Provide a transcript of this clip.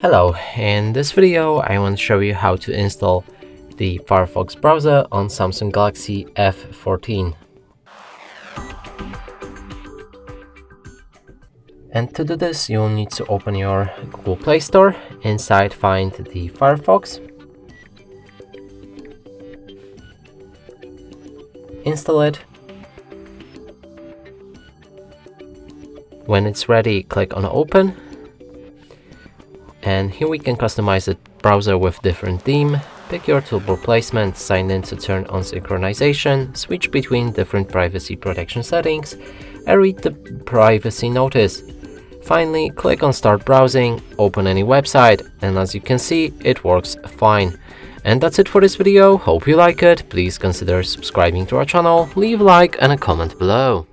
Hello, in this video I want to show you how to install the Firefox browser on Samsung Galaxy F14. And to do this you will need to open your Google Play Store. Inside find the Firefox. Install it. When it's ready, click on Open. And here we can customize the browser with different theme, pick your toolbar placement, sign in to turn on synchronization, switch between different privacy protection settings, and read the privacy notice. Finally, click on Start Browsing, open any website, and as you can see, it works fine. And that's it for this video. Hope you like it. Please consider subscribing to our channel, leave a like and a comment below.